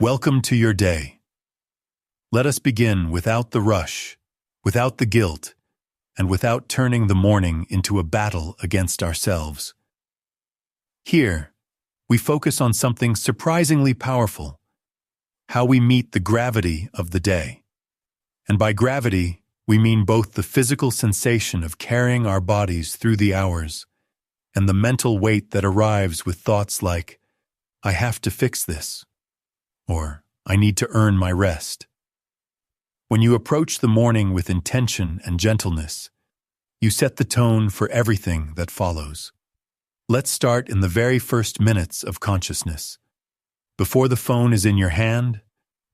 Welcome to your day. Let us begin without the rush, without the guilt, and without turning the morning into a battle against ourselves. Here, we focus on something surprisingly powerful: how we meet the gravity of the day. And by gravity, we mean both the physical sensation of carrying our bodies through the hours and the mental weight that arrives with thoughts like, "I have to fix this," or "I need to earn my rest." When you approach the morning with intention and gentleness, you set the tone for everything that follows. Let's start in the very first minutes of consciousness. Before the phone is in your hand,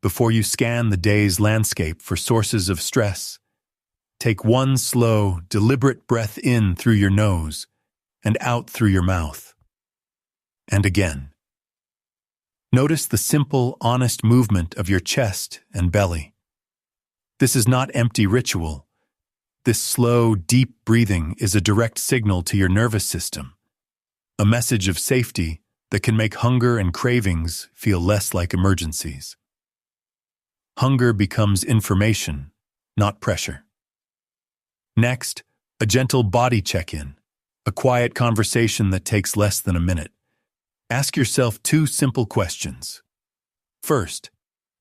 before you scan the day's landscape for sources of stress, take one slow, deliberate breath in through your nose and out through your mouth. And again. Notice the simple, honest movement of your chest and belly. This is not empty ritual. This slow, deep breathing is a direct signal to your nervous system, a message of safety that can make hunger and cravings feel less like emergencies. Hunger becomes information, not pressure. Next, a gentle body check-in, a quiet conversation that takes less than a minute. Ask yourself two simple questions. First,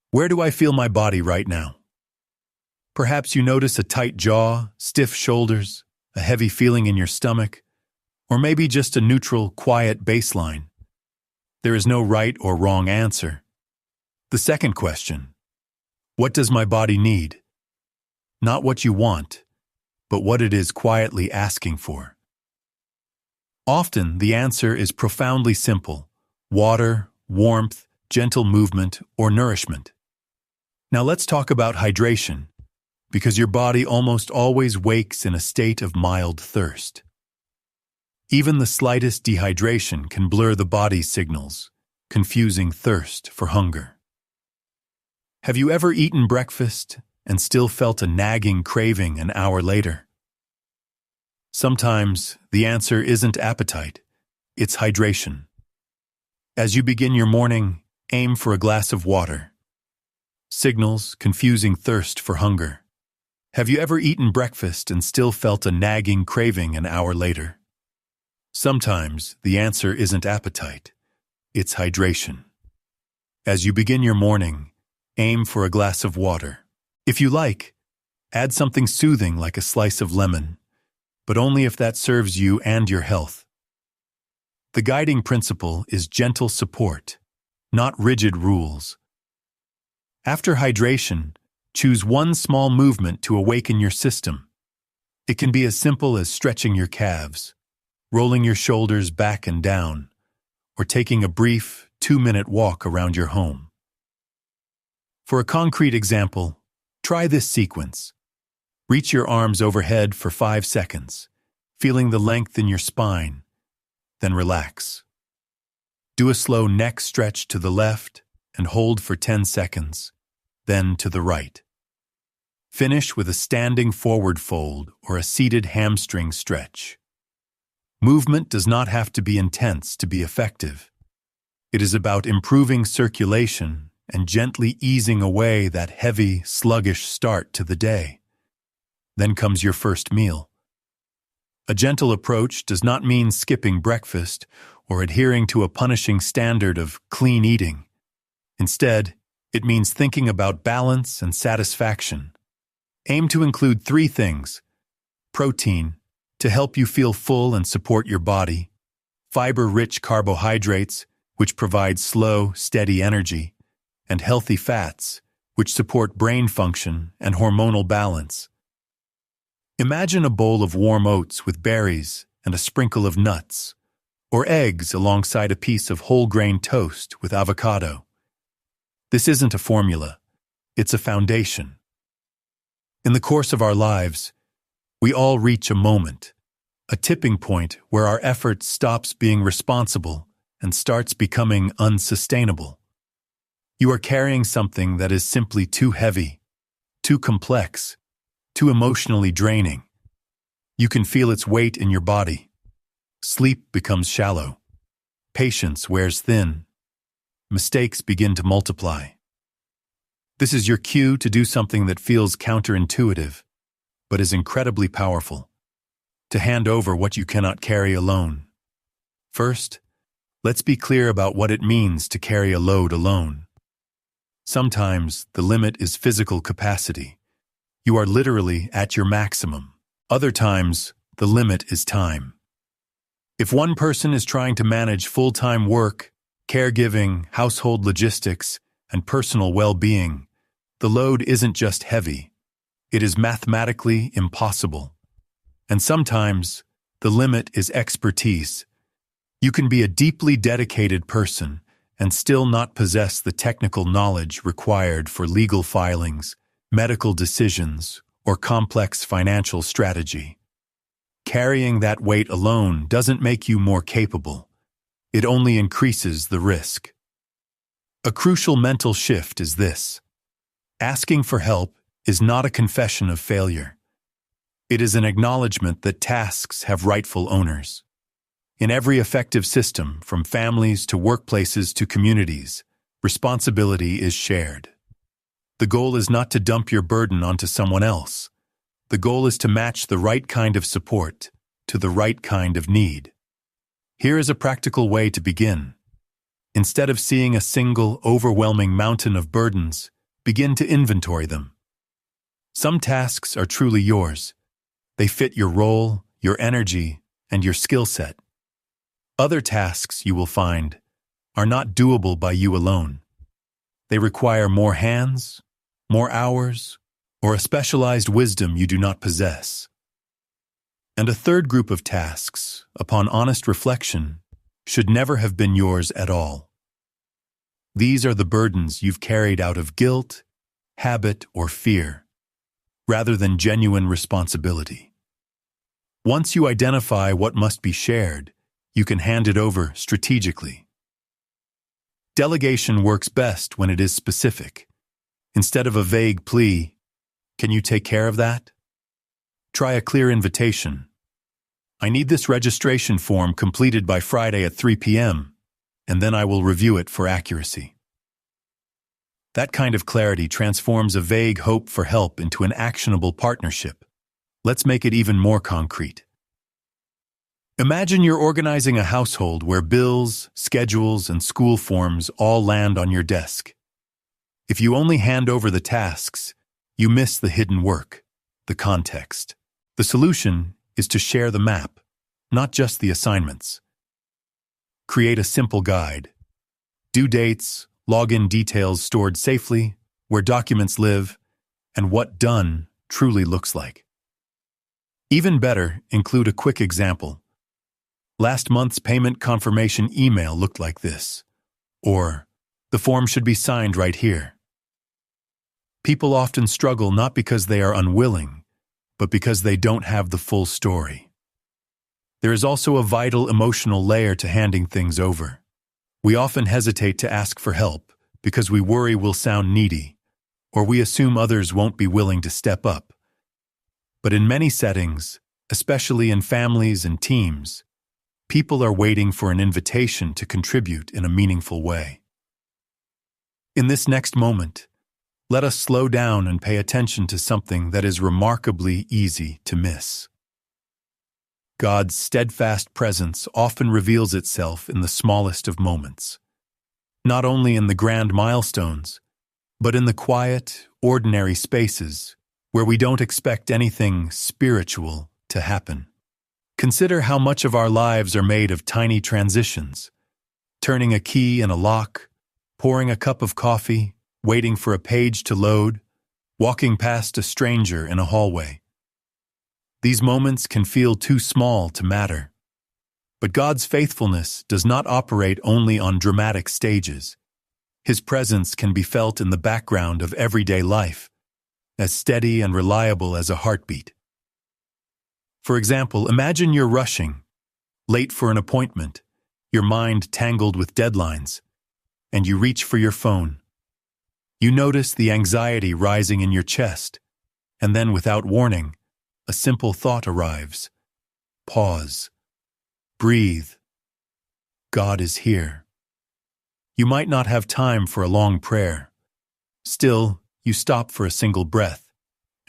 where do I feel my body right now? Perhaps you notice a tight jaw, stiff shoulders, a heavy feeling in your stomach, or maybe just a neutral, quiet baseline. There is no right or wrong answer. The second question, what does my body need? Not what you want, but what it is quietly asking for. Often, the answer is profoundly simple: water, warmth, gentle movement, or nourishment. Now let's talk about hydration, because your body almost always wakes in a state of mild thirst. Even the slightest dehydration can blur the body's signals, confusing thirst for hunger. Have you ever eaten breakfast and still felt a nagging craving an hour later? Sometimes the answer isn't appetite, it's hydration. As you begin your morning, aim for a glass of water. Signals confusing thirst for hunger. Have you ever eaten breakfast and still felt a nagging craving an hour later? Sometimes the answer isn't appetite, it's hydration. As you begin your morning, aim for a glass of water. If you like, add something soothing like a slice of lemon, but only if that serves you and your health. The guiding principle is gentle support, not rigid rules. After hydration, choose one small movement to awaken your system. It can be as simple as stretching your calves, rolling your shoulders back and down, or taking a brief 2-minute walk around your home. For a concrete example, try this sequence. Reach your arms overhead for 5 seconds, feeling the length in your spine, then relax. Do a slow neck stretch to the left and hold for 10 seconds, then to the right. Finish with a standing forward fold or a seated hamstring stretch. Movement does not have to be intense to be effective. It is about improving circulation and gently easing away that heavy, sluggish start to the day. Then comes your first meal. A gentle approach does not mean skipping breakfast or adhering to a punishing standard of clean eating. Instead, it means thinking about balance and satisfaction. Aim to include 3 things: protein, to help you feel full and support your body; fiber-rich carbohydrates, which provide slow, steady energy; and healthy fats, which support brain function and hormonal balance. Imagine a bowl of warm oats with berries and a sprinkle of nuts, or eggs alongside a piece of whole-grain toast with avocado. This isn't a formula, it's a foundation. In the course of our lives, we all reach a moment, a tipping point where our effort stops being responsible and starts becoming unsustainable. You are carrying something that is simply too heavy, too complex, too emotionally draining. You can feel its weight in your body. Sleep becomes shallow. Patience wears thin. mistakes begin to multiply. This is your cue to do something that feels counterintuitive, but is incredibly powerful: to hand over what you cannot carry alone. First, let's be clear about what it means to carry a load alone. Sometimes the limit is physical capacity. You are literally at your maximum. Other times, the limit is time. If one person is trying to manage full-time work, caregiving, household logistics, and personal well-being, the load isn't just heavy. It is mathematically impossible. And sometimes, the limit is expertise. You can be a deeply dedicated person and still not possess the technical knowledge required for legal filings, medical decisions, or complex financial strategy. Carrying that weight alone doesn't make you more capable. It only increases the risk. A crucial mental shift is this: asking for help is not a confession of failure. It is an acknowledgement that tasks have rightful owners. In every effective system, from families to workplaces to communities, responsibility is shared. The goal is not to dump your burden onto someone else. The goal is to match the right kind of support to the right kind of need. Here is a practical way to begin. Instead of seeing a single, overwhelming mountain of burdens, begin to inventory them. Some tasks are truly yours. They fit your role, your energy, and your skill set. Other tasks, you will find, are not doable by you alone. They require more hands, more hours, or a specialized wisdom you do not possess. And a third group of tasks, upon honest reflection, should never have been yours at all. These are the burdens you've carried out of guilt, habit, or fear, rather than genuine responsibility. Once you identify what must be shared, you can hand it over strategically. Delegation works best when it is specific. Instead of a vague plea, "Can you take care of that?" Try a clear invitation. "I need this registration form completed by Friday at 3 p.m., and then I will review it for accuracy." That kind of clarity transforms a vague hope for help into an actionable partnership. Let's make it even more concrete. Imagine you're organizing a household where bills, schedules, and school forms all land on your desk. If you only hand over the tasks, you miss the hidden work, the context. The solution is to share the map, not just the assignments. Create a simple guide. Due dates, login details stored safely, where documents live, and what done truly looks like. Even better, include a quick example. "Last month's payment confirmation email looked like this," or "The form should be signed right here." People often struggle not because they are unwilling, but because they don't have the full story. There is also a vital emotional layer to handing things over. We often hesitate to ask for help because we worry we'll sound needy, or we assume others won't be willing to step up. But in many settings, especially in families and teams, people are waiting for an invitation to contribute in a meaningful way. In this next moment, let us slow down and pay attention to something that is remarkably easy to miss. God's steadfast presence often reveals itself in the smallest of moments, not only in the grand milestones, but in the quiet, ordinary spaces where we don't expect anything spiritual to happen. Consider how much of our lives are made of tiny transitions: turning a key in a lock, pouring a cup of coffee, waiting for a page to load, walking past a stranger in a hallway. These moments can feel too small to matter. But God's faithfulness does not operate only on dramatic stages. His presence can be felt in the background of everyday life, as steady and reliable as a heartbeat. For example, imagine you're rushing, late for an appointment, your mind tangled with deadlines, and you reach for your phone. You notice the anxiety rising in your chest, and then without warning, a simple thought arrives. Pause. Breathe. God is here. You might not have time for a long prayer. Still, you stop for a single breath,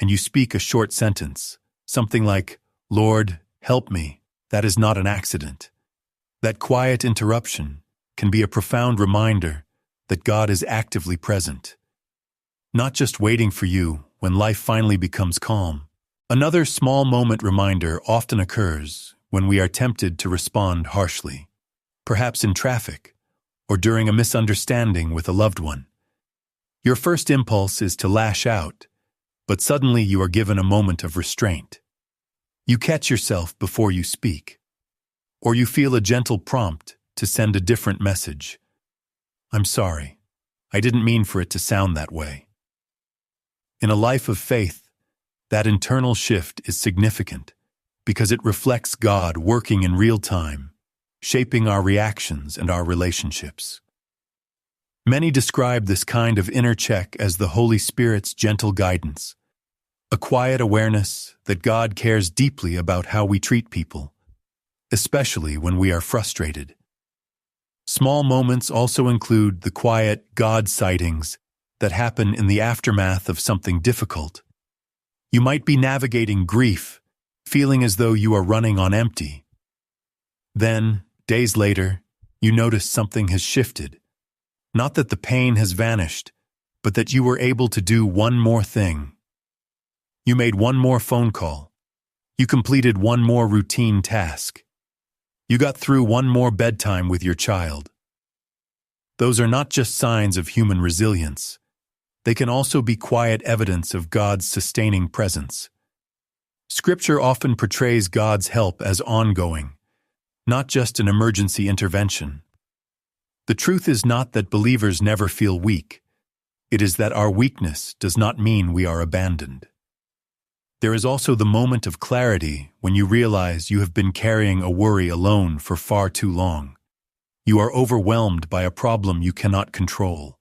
and you speak a short sentence, something like, "Lord, help me." That is not an accident. That quiet interruption can be a profound reminder that God is actively present, not just waiting for you when life finally becomes calm. Another small moment reminder often occurs when we are tempted to respond harshly, perhaps in traffic or during a misunderstanding with a loved one. Your first impulse is to lash out, but suddenly you are given a moment of restraint. You catch yourself before you speak, or you feel a gentle prompt to send a different message. "I'm sorry. I didn't mean for it to sound that way." In a life of faith, that internal shift is significant because it reflects God working in real time, shaping our reactions and our relationships. Many describe this kind of inner check as the Holy Spirit's gentle guidance, a quiet awareness that God cares deeply about how we treat people, especially when we are frustrated. Small moments also include the quiet God sightings that happen in the aftermath of something difficult. You might be navigating grief, feeling as though you are running on empty. Then, days later, you notice something has shifted. Not that the pain has vanished, but that you were able to do one more thing. You made one more phone call. You completed one more routine task. You got through one more bedtime with your child. Those are not just signs of human resilience. They can also be quiet evidence of God's sustaining presence. Scripture often portrays God's help as ongoing, not just an emergency intervention. The truth is not that believers never feel weak. It is that our weakness does not mean we are abandoned. There is also the moment of clarity when you realize you have been carrying a worry alone for far too long. You are overwhelmed by a problem you cannot control.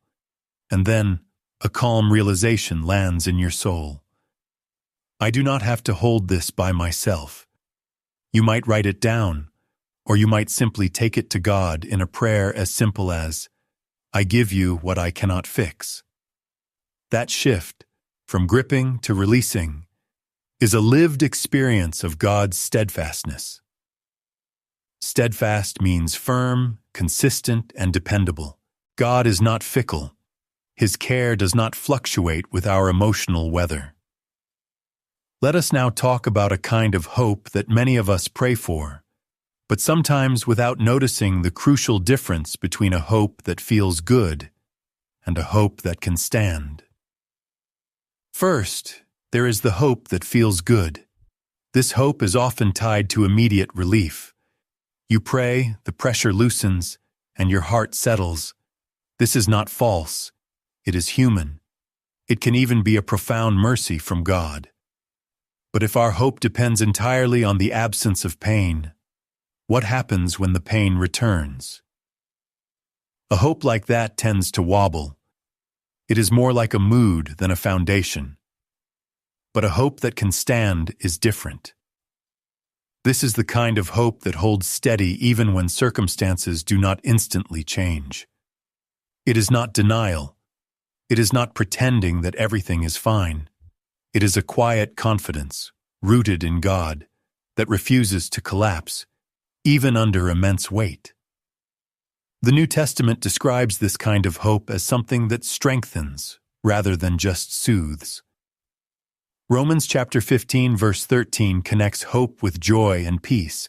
And then, a calm realization lands in your soul. I do not have to hold this by myself. You might write it down, or you might simply take it to God in a prayer as simple as, "I give you what I cannot fix." That shift, from gripping to releasing, is a lived experience of God's steadfastness. Steadfast means firm, consistent, and dependable. God is not fickle. His care does not fluctuate with our emotional weather. Let us now talk about a kind of hope that many of us pray for, but sometimes without noticing the crucial difference between a hope that feels good and a hope that can stand. First, there is the hope that feels good. This hope is often tied to immediate relief. You pray, the pressure loosens, and your heart settles. This is not false. It is human. It can even be a profound mercy from God. But if our hope depends entirely on the absence of pain, what happens when the pain returns? A hope like that tends to wobble. It is more like a mood than a foundation. But a hope that can stand is different. This is the kind of hope that holds steady even when circumstances do not instantly change. It is not denial. It is not pretending that everything is fine. It is a quiet confidence, rooted in God, that refuses to collapse, even under immense weight. The New Testament describes this kind of hope as something that strengthens, rather than just soothes. Romans chapter 15 verse 13 connects hope with joy and peace,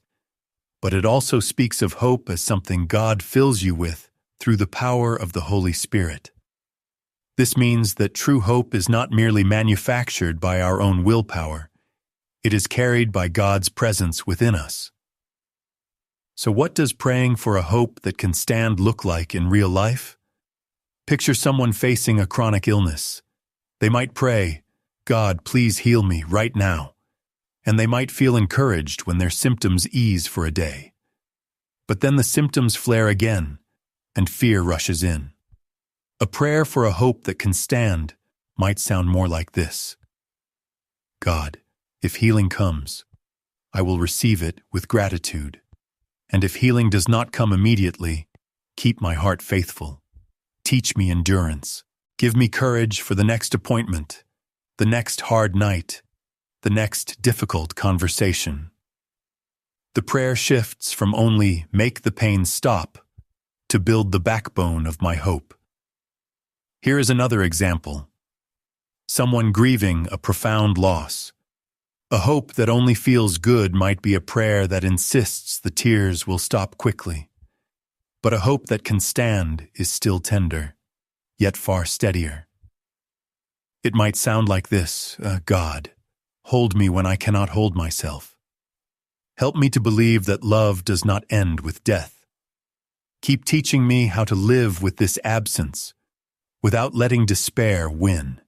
but it also speaks of hope as something God fills you with through the power of the Holy Spirit. This means that true hope is not merely manufactured by our own willpower. It is carried by God's presence within us. So what does praying for a hope that can stand look like in real life? Picture someone facing a chronic illness. They might pray, "God, please heal me right now." And they might feel encouraged when their symptoms ease for a day. But then the symptoms flare again, and fear rushes in. A prayer for a hope that can stand might sound more like this: God, if healing comes, I will receive it with gratitude. And if healing does not come immediately, keep my heart faithful. teach me endurance. Give me courage for the next appointment, the next hard night, the next difficult conversation. The prayer shifts from only make the pain stop to build the backbone of my hope. Here is another example. Someone grieving a profound loss. A hope that only feels good might be a prayer that insists the tears will stop quickly. But a hope that can stand is still tender, yet far steadier. It might sound like this: God, hold me when I cannot hold myself. Help me to believe that love does not end with death. Keep teaching me how to live with this absence, without letting despair win.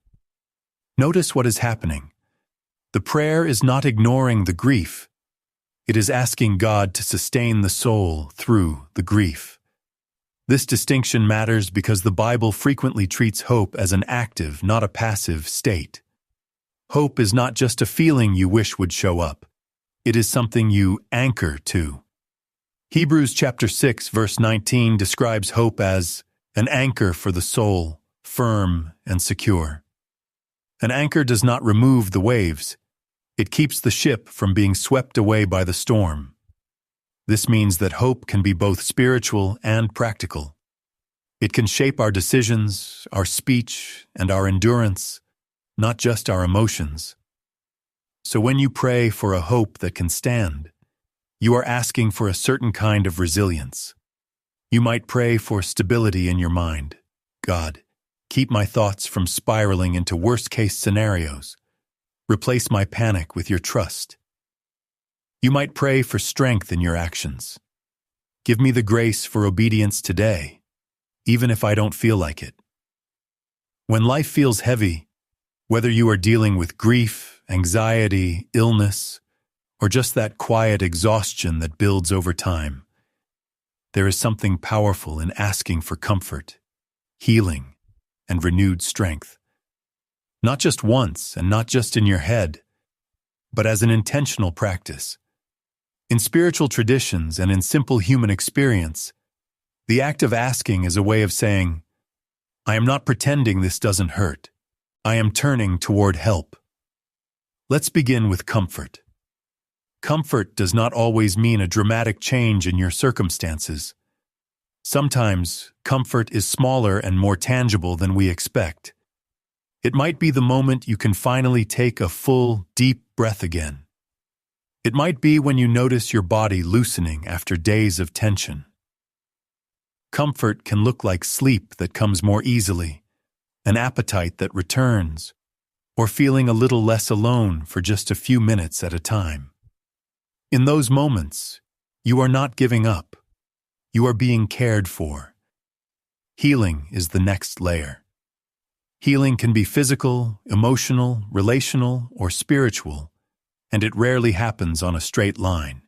Notice what is happening. The prayer is not ignoring the grief. It is asking God to sustain the soul through the grief. This distinction matters because the Bible frequently treats hope as an active, not a passive state. Hope is not just a feeling you wish would show up. It is something you anchor to. Hebrews chapter 6, verse 19 describes hope as an anchor for the soul, firm and secure. An anchor does not remove the waves. It keeps the ship from being swept away by the storm. This means that hope can be both spiritual and practical. It can shape our decisions, our speech, and our endurance, not just our emotions. So when you pray for a hope that can stand, you are asking for a certain kind of resilience. You might pray for stability in your mind. God, keep my thoughts from spiraling into worst-case scenarios. Replace my panic with your trust. You might pray for strength in your actions. Give me the grace for obedience today, even if I don't feel like it. When life feels heavy, whether you are dealing with grief, anxiety, illness, or just that quiet exhaustion that builds over time, there is something powerful in asking for comfort, healing, and renewed strength. Not just once and not just in your head, but as an intentional practice. In spiritual traditions and in simple human experience, the act of asking is a way of saying, I am not pretending this doesn't hurt. I am turning toward help. Let's begin with comfort. Comfort does not always mean a dramatic change in your circumstances. Sometimes, comfort is smaller and more tangible than we expect. It might be the moment you can finally take a full, deep breath again. It might be when you notice your body loosening after days of tension. Comfort can look like sleep that comes more easily, an appetite that returns, or feeling a little less alone for just a few minutes at a time. In those moments, you are not giving up. You are being cared for. Healing is the next layer. Healing can be physical, emotional, relational, or spiritual, and it rarely happens on a straight line.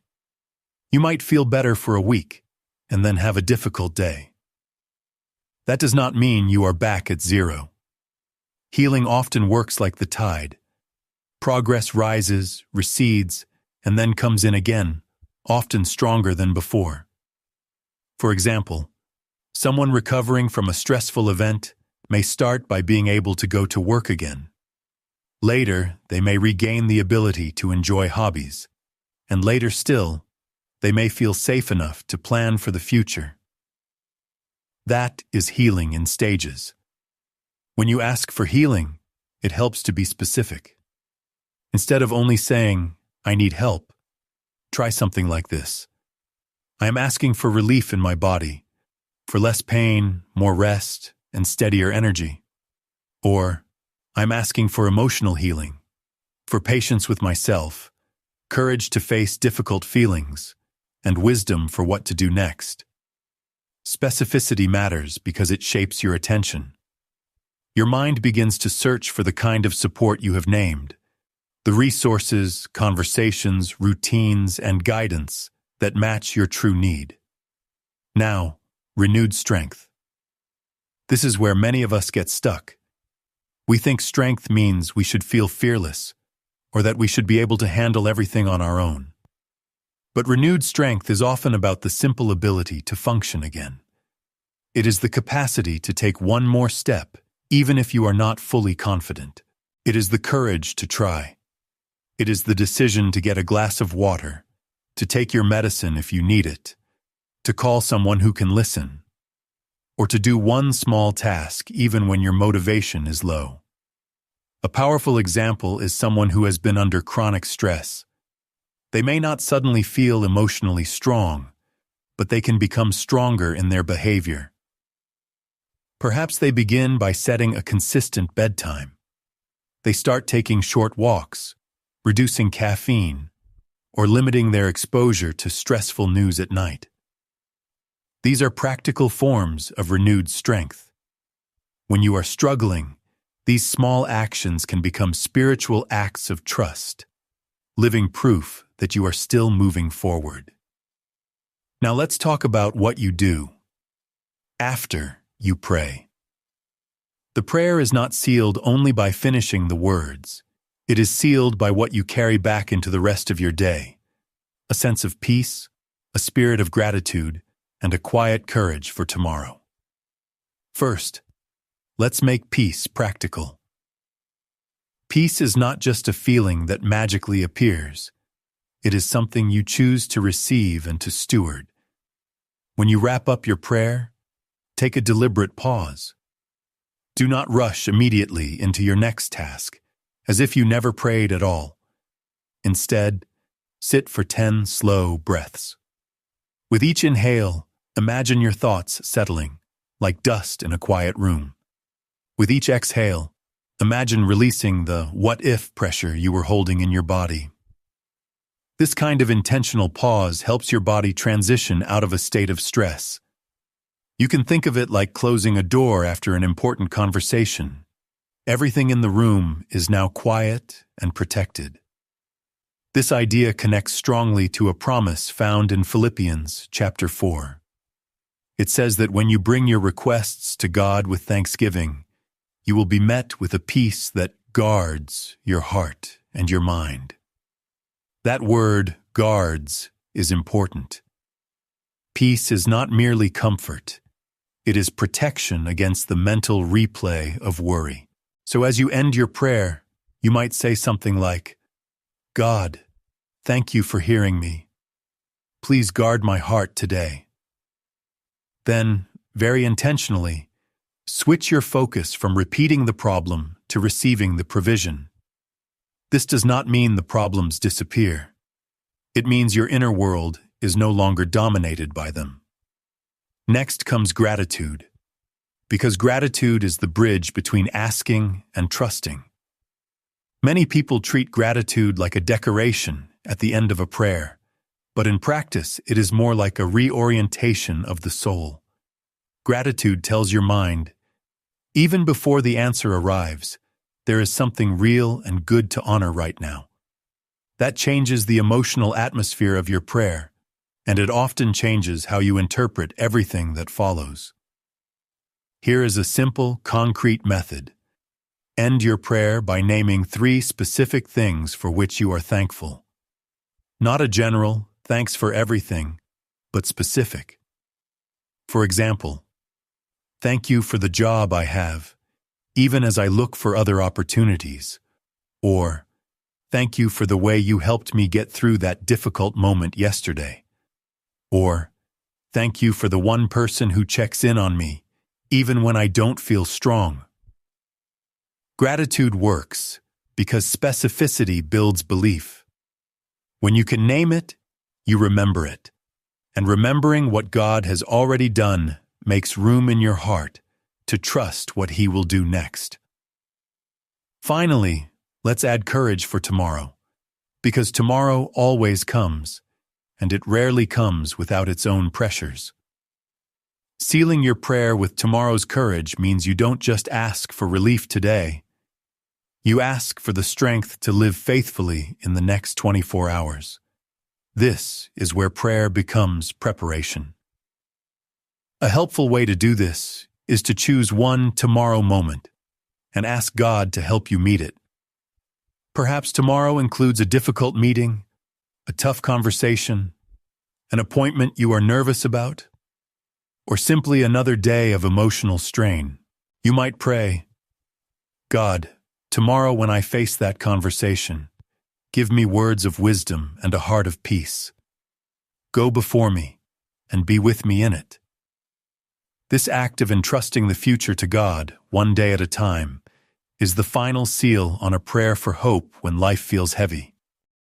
You might feel better for a week, and then have a difficult day. That does not mean you are back at zero. Healing often works like the tide. Progress rises, recedes, and then comes in again, often stronger than before. For example, someone recovering from a stressful event may start by being able to go to work again. Later, they may regain the ability to enjoy hobbies, and later still, they may feel safe enough to plan for the future. That is healing in stages. When you ask for healing, it helps to be specific. Instead of only saying, I need help, try something like this. I am asking for relief in my body, for less pain, more rest, and steadier energy. Or, I'm asking for emotional healing, for patience with myself, courage to face difficult feelings, and wisdom for what to do next. Specificity matters because it shapes your attention. Your mind begins to search for the kind of support you have named, the resources, conversations, routines, and guidance that match your true need. Now, renewed strength. This is where many of us get stuck. We think strength means we should feel fearless, or that we should be able to handle everything on our own. But renewed strength is often about the simple ability to function again. It is the capacity to take one more step, even if you are not fully confident. It is the courage to try. It is the decision to get a glass of water, to take your medicine if you need it, to call someone who can listen, or to do one small task even when your motivation is low. A powerful example is someone who has been under chronic stress. They may not suddenly feel emotionally strong, but they can become stronger in their behavior. Perhaps they begin by setting a consistent bedtime. They start taking short walks, reducing caffeine, or limiting their exposure to stressful news at night. These are practical forms of renewed strength. When you are struggling, these small actions can become spiritual acts of trust, living proof that you are still moving forward. Now let's talk about what you do after you pray. The prayer is not sealed only by finishing the words. It is sealed by what you carry back into the rest of your day. A sense of peace, a spirit of gratitude, and a quiet courage for tomorrow. First, let's make peace practical. Peace is not just a feeling that magically appears. It is something you choose to receive and to steward. When you wrap up your prayer, take a deliberate pause. Do not rush immediately into your next task, as if you never prayed at all. Instead, sit for 10 slow breaths. With each inhale, imagine your thoughts settling, like dust in a quiet room. With each exhale, imagine releasing the what-if pressure you were holding in your body. This kind of intentional pause helps your body transition out of a state of stress. You can think of it like closing a door after an important conversation. Everything in the room is now quiet and protected. This idea connects strongly to a promise found in Philippians chapter 4. It says that when you bring your requests to God with thanksgiving, you will be met with a peace that guards your heart and your mind. That word, guards, is important. Peace is not merely comfort. It is protection against the mental replay of worry. So as you end your prayer, you might say something like, God, thank you for hearing me. Please guard my heart today. Then, very intentionally, switch your focus from repeating the problem to receiving the provision. This does not mean the problems disappear. It means your inner world is no longer dominated by them. Next comes gratitude, because gratitude is the bridge between asking and trusting. Many people treat gratitude like a decoration at the end of a prayer, but in practice it is more like a reorientation of the soul. Gratitude tells your mind, even before the answer arrives, there is something real and good to honor right now. That changes the emotional atmosphere of your prayer, and it often changes how you interpret everything that follows. Here is a simple, concrete method. End your prayer by naming 3 specific things for which you are thankful. Not a general, thanks for everything, but specific. For example, thank you for the job I have, even as I look for other opportunities. Or, thank you for the way you helped me get through that difficult moment yesterday. Or, thank you for the one person who checks in on me, even when I don't feel strong. Gratitude works because specificity builds belief. When you can name it, you remember it. And remembering what God has already done makes room in your heart to trust what He will do next. Finally, let's add courage for tomorrow, because tomorrow always comes, and it rarely comes without its own pressures. Sealing your prayer with tomorrow's courage means you don't just ask for relief today. You ask for the strength to live faithfully in the next 24 hours. This is where prayer becomes preparation. A helpful way to do this is to choose one tomorrow moment and ask God to help you meet it. Perhaps tomorrow includes a difficult meeting, a tough conversation, an appointment you are nervous about. or simply another day of emotional strain. You might pray, God, tomorrow when I face that conversation, give me words of wisdom and a heart of peace. Go before me and be with me in it. This act of entrusting the future to God, one day at a time, is the final seal on a prayer for hope when life feels heavy.